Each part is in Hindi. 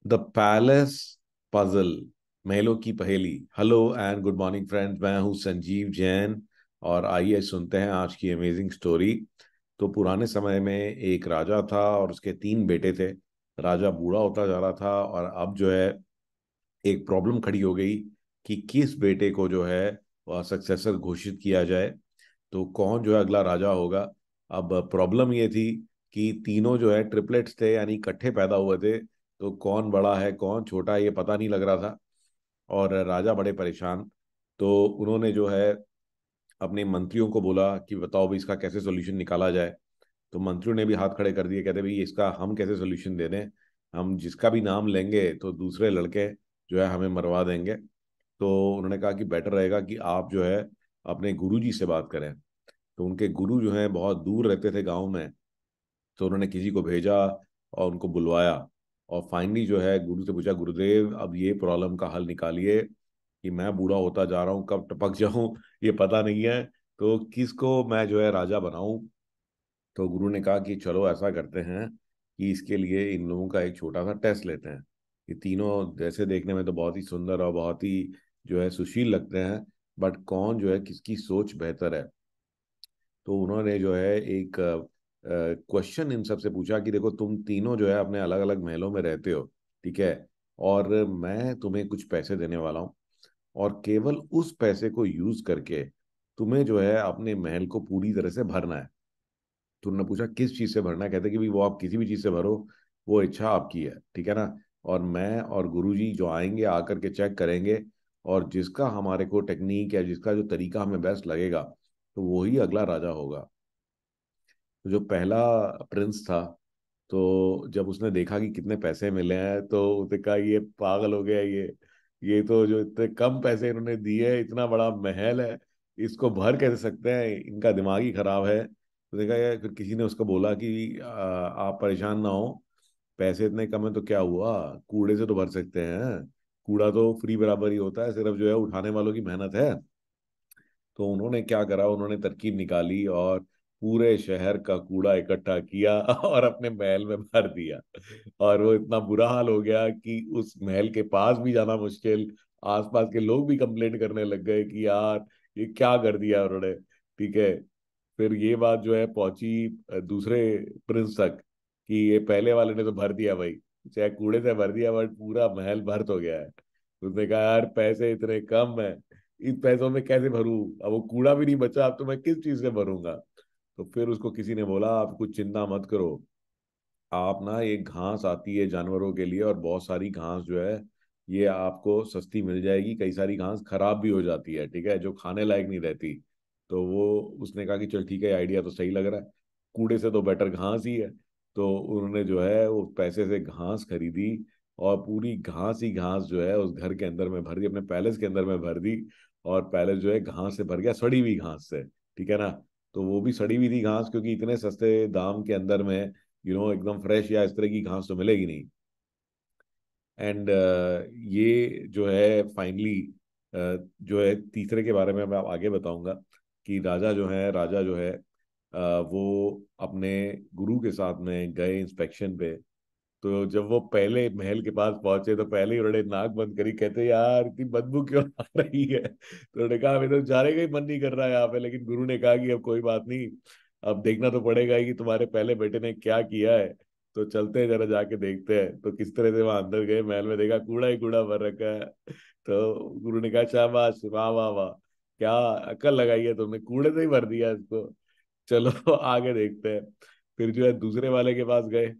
द पैलेस पजल, महलों की पहेली। Hello and good morning friends, मैं हूं संजीव जैन। और आइए सुनते हैं आज की अमेजिंग स्टोरी। तो पुराने समय में एक राजा था और उसके तीन बेटे थे। राजा बूढ़ा होता जा रहा था और अब जो है एक प्रॉब्लम खड़ी हो गई कि किस बेटे को जो है वह सक्सेसर घोषित किया जाए। तो कौन जो है अगला राजा होगा। अब प्रॉब्लम ये थी कि तीनों जो है ट्रिपलेट्स थे, यानी इकट्ठे पैदा हुए थे। तो कौन बड़ा है कौन छोटा है ये पता नहीं लग रहा था। और राजा बड़े परेशान। तो उन्होंने जो है अपने मंत्रियों को बोला कि बताओ भी इसका कैसे सोल्यूशन निकाला जाए। तो मंत्रियों ने भी हाथ खड़े कर दिए, कहते भाई इसका हम कैसे सोल्यूशन दे दें। हम जिसका भी नाम लेंगे तो दूसरे लड़के जो है हमें मरवा देंगे। तो उन्होंने कहा कि बेटर रहेगा कि आप जो है अपने गुरुजी से बात करें। तो उनके गुरु जो है बहुत दूर रहते थे गांव में। तो उन्होंने किसी को भेजा और उनको बुलवाया। और फाइनली जो है गुरु से पूछा, गुरुदेव अब ये प्रॉब्लम का हल निकालिए कि मैं बूढ़ा होता जा रहा हूँ, कब टपक जाऊं ये पता नहीं है। तो किसको मैं जो है राजा बनाऊं। तो गुरु ने कहा कि चलो ऐसा करते हैं कि इसके लिए इन लोगों का एक छोटा सा टेस्ट लेते हैं। ये तीनों जैसे देखने में तो बहुत ही सुंदर और बहुत ही जो है सुशील लगते हैं, बट कौन जो है किसकी सोच बेहतर है। तो उन्होंने जो है एक क्वेश्चन इन सबसे पूछा कि देखो तुम तीनों जो है अपने अलग अलग महलों में रहते हो, ठीक है। और मैं तुम्हें कुछ पैसे देने वाला हूँ और केवल उस पैसे को यूज करके तुम्हें जो है अपने महल को पूरी तरह से भरना है। तो उन्होंने पूछा किस चीज से भरना है, कहते कि भी वो आप किसी भी चीज से भरो, वो इच्छा आपकी है, ठीक है ना। और मैं और गुरुजी जो आएंगे आकर के चेक करेंगे, और जिसका हमारे को टेक्निक या जिसका जो तरीका हमें बेस्ट लगेगा तो वो ही अगला राजा होगा। तो जो पहला प्रिंस था, तो जब उसने देखा कि कितने पैसे मिले हैं तो उसने कहा ये पागल हो गया ये तो जो इतने कम पैसे इन्होंने दिए, इतना बड़ा महल है, इसको भर कैसे सकते हैं, इनका दिमाग ही खराब है। तो देखा यार, फिर किसी ने उसको बोला कि आप परेशान ना हो, पैसे इतने कम है तो क्या हुआ, कूड़े से तो भर सकते हैं। कूड़ा तो फ्री बराबर ही होता है, सिर्फ जो है उठाने वालों की मेहनत है। तो उन्होंने क्या करा, उन्होंने तरकीब निकाली और पूरे शहर का कूड़ा इकट्ठा किया और अपने महल में भर दिया। और वो इतना बुरा हाल हो गया कि उस महल के पास भी जाना मुश्किल। आसपास के लोग भी कंप्लेंट करने लग गए कि यार ये क्या कर दिया उन्होंने, ठीक है। फिर ये बात जो है पहुंची दूसरे प्रिंस तक कि ये पहले वाले ने तो भर दिया भाई, चाहे कूड़े से भर दिया बट पूरा महल भर तो गया है। उसने कहा यार पैसे इतने कम है, इन पैसों में कैसे भरूं, अब वो कूड़ा भी नहीं बचा, अब तो मैं किस चीज से भरूंगा। तो फिर उसको किसी ने बोला आप कुछ चिंता मत करो, आप ना एक घास आती है जानवरों के लिए, और बहुत सारी घास जो है ये आपको सस्ती मिल जाएगी। कई सारी घास खराब भी हो जाती है, ठीक है, जो खाने लायक नहीं रहती। तो वो उसने कहा कि चल ठीक है, आइडिया तो सही लग रहा है, कूड़े से तो बेटर घास ही है। तो उन्होंने जो है वो पैसे से घास खरीदी और पूरी घास ही घास जो है उस घर के अंदर में भर दी, अपने पैलेस के अंदर में भर दी। और पैलेस जो है घास से भर गया, सड़ी हुई घास से, ठीक है ना। तो वो भी सड़ी हुई थी घास, क्योंकि इतने सस्ते दाम के अंदर में एकदम फ्रेश या इस तरह की घास तो मिलेगी नहीं। एंड ये जो है फाइनली जो है तीसरे के बारे में मैं आगे बताऊंगा कि राजा जो है वो अपने गुरु के साथ में गए इंस्पेक्शन पे। तो जब वो पहले महल के पास पहुंचे तो पहले ही उन्होंने नाक बंद करी, कहते यार इतनी बदबू क्यों आ रही है। तो उन्होंने कहा मेरे तो जाने का ही मन नहीं कर रहा है यहाँ पे, लेकिन गुरु ने कहा कि अब कोई बात नहीं, अब देखना तो पड़ेगा ही कि तुम्हारे पहले बेटे ने क्या किया है। तो चलते हैं जरा जाके देखते हैं। तो किस तरह से वहां अंदर गए, महल में देखा कूड़ा ही कूड़ा भर रखा है। तो गुरु ने कहा शाबाश, वाह वाह वाह, क्या अकल लगाई है तुमने, कूड़े से ही भर दिया इसको। चलो आगे देखते हैं। फिर जो है दूसरे वाले के पास गए।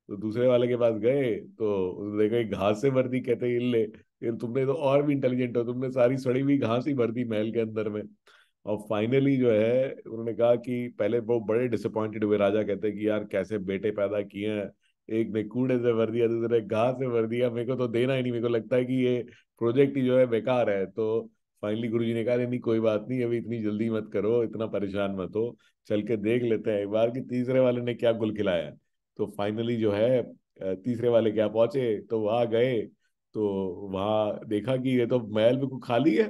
तो दूसरे वाले के पास गए तो उसने देखा कि घास से भर दी, कहते इन ले, फिर तुमने तो और भी इंटेलिजेंट हो, तुमने सारी सड़ी हुई घास ही भर दी महल के अंदर में। और फाइनली जो है उन्होंने कहा कि पहले वो बड़े डिसअपॉइंटेड हुए, राजा कहते हैं कि यार कैसे बेटे पैदा किए हैं, एक ने कूड़े से भर दिया दूसरे ने घास से भर दिया, मेरे को तो देना ही नहीं, मेरे को लगता है कि ये प्रोजेक्ट ही जो है बेकार है। तो फाइनली गुरुजी ने कहा नहीं नहीं, कोई बात नहीं, अभी इतनी जल्दी मत करो, इतना परेशान मत हो, चल के देख लेते हैं एक बार कि तीसरे वाले ने क्या गुल खिलाया है। तो फाइनली जो है तीसरे वाले क्या पहुंचे तो वहां गए। तो वहां देखा कि ये तो महल बिल्कुल खाली है।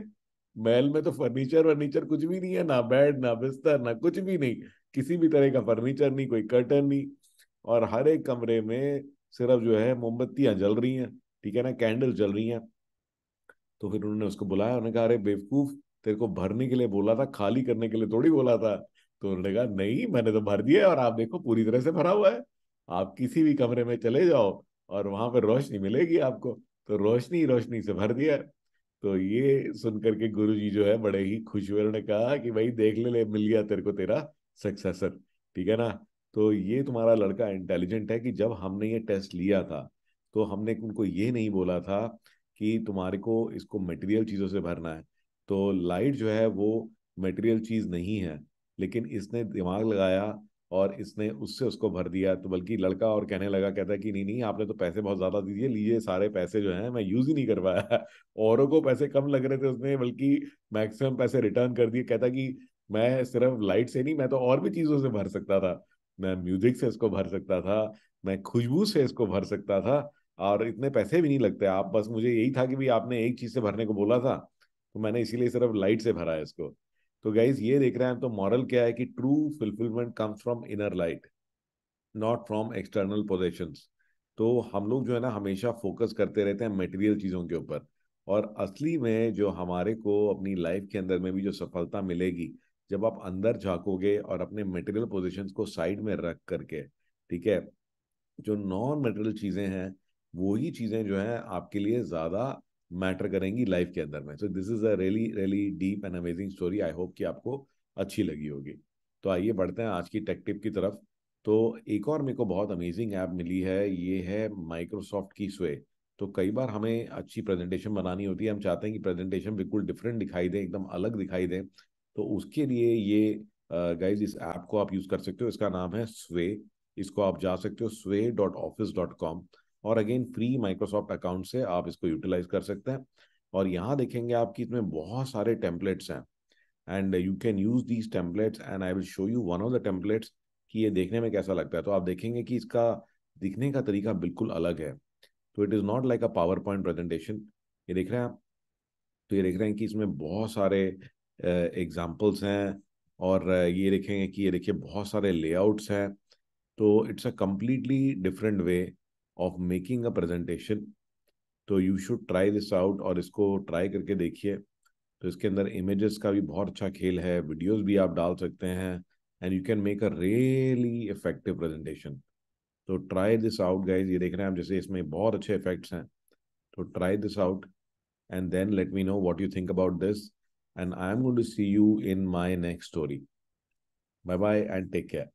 महल में तो फर्नीचर वर्नीचर कुछ भी नहीं है, ना बेड ना बिस्तर ना कुछ भी नहीं, किसी भी तरह का फर्नीचर नहीं, कोई कर्टन नहीं। और हर एक कमरे में सिर्फ जो है मोमबत्तियां जल रही हैं। ठीक है ना, कैंडल जल रही हैं। तो फिर उन्होंने उसको बुलाया, उन्होंने कहा अरे बेवकूफ, तेरे को भरने के लिए बोला था, खाली करने के लिए थोड़ी बोला था। तो उन्होंने कहा नहीं, मैंने तो भर दिया है और आप देखो पूरी तरह से भरा हुआ है। आप किसी भी कमरे में चले जाओ और वहां पर रोशनी मिलेगी आपको। तो रोशनी रोशनी से भर दिया है। तो ये सुन करके गुरु जी जो है बड़े ही खुश हुए, उन्होंने कहा कि भाई देख ले, मिल गया तेरे को तेरा सक्सेसर। ठीक है ना। तो ये तुम्हारा लड़का इंटेलिजेंट है कि जब हमने ये टेस्ट लिया था तो हमने उनको ये नहीं बोला था कि तुम्हारे को इसको मटेरियल चीजों से भरना है। तो लाइट जो है वो मटेरियल चीज नहीं है, लेकिन इसने दिमाग लगाया और इसने उससे उसको भर दिया। तो बल्कि लड़का और कहने लगा, कहता है कि नहीं नहीं, आपने तो पैसे बहुत ज्यादा दीजिए, लीजिए सारे पैसे जो हैं मैं यूज ही नहीं कर पाया। औरों को पैसे कम लग रहे थे, उसने बल्कि मैक्सिमम पैसे रिटर्न कर दिए। कहता कि मैं सिर्फ लाइट से नहीं, मैं तो और भी चीजों से भर सकता था। मैं म्यूजिक से इसको भर सकता था, मैं खुशबू से इसको भर सकता था, और इतने पैसे भी नहीं लगते। आप बस, मुझे यही था कि भाई आपने एक चीज से भरने को बोला था, तो मैंने इसीलिए सिर्फ लाइट से भरा है इसको। तो गाइज ये देख रहे हैं, तो मॉरल क्या है कि true fulfilment comes from inner light, not from external possessions. तो हम लोग जो है ना हमेशा फोकस करते रहते हैं मटेरियल चीज़ों के ऊपर, और असली में जो हमारे को अपनी लाइफ के अंदर में भी जो सफलता मिलेगी, जब आप अंदर झांकोगे और अपने मटेरियल पोजीशंस को साइड में रख करके, ठीक है, जो नॉन मटेरियल चीज़ें हैं वो ही चीज़ें जो हैं आपके लिए ज़्यादा मैटर करेंगी लाइफ के अंदर में। So this is a really really deep and amazing story, I hope कि आपको अच्छी लगी होगी। तो आइए बढ़ते हैं आज की टेक टिप की तरफ। तो एक और मेरे को बहुत अमेजिंग ऐप मिली है, ये है माइक्रोसॉफ्ट की स्वे। तो कई बार हमें अच्छी प्रेजेंटेशन बनानी होती है, हम चाहते हैं कि प्रेजेंटेशन बिल्कुल डिफरेंट दिखाई दे, एकदम अलग दिखाई दे। तो उसके लिए ये गाइज इस ऐप को आप यूज़ कर सकते हो, इसका नाम है स्वे। इसको आप जा सकते हो sway.office.com, और अगेन फ्री माइक्रोसॉफ्ट अकाउंट से आप इसको यूटिलाइज कर सकते हैं। और यहाँ देखेंगे आपकी इसमें बहुत सारे टेम्पलेट्स हैं, and you can use these templates, and I will show you one of the templates कि ये देखने में कैसा लगता है। तो आप देखेंगे कि इसका दिखने का तरीका बिल्कुल अलग है। तो it is not like a power point presentation. ये देख रहे हैं आप। तो ये देख रहे हैं कि इसमें बहुत सारे एग्जाम्पल्स हैं, और ये देखेंगे कि ये देखिए बहुत सारे लेआउट्स हैं। तो it's a completely different way of making a presentation. तो you should try this out, और इसको ट्राई करके देखिए। तो इसके अंदर इमेजेस का भी बहुत अच्छा खेल है, वीडियोस भी आप डाल सकते हैं, and you can make a really effective presentation. तो ट्राई दिस आउट गाइज। ये देख रहे हैं आप, जैसे इसमें बहुत अच्छे इफेक्ट्स हैं। तो try this out, and then let me know what you think about this, and I am going to see you in my next story. Bye bye and take care.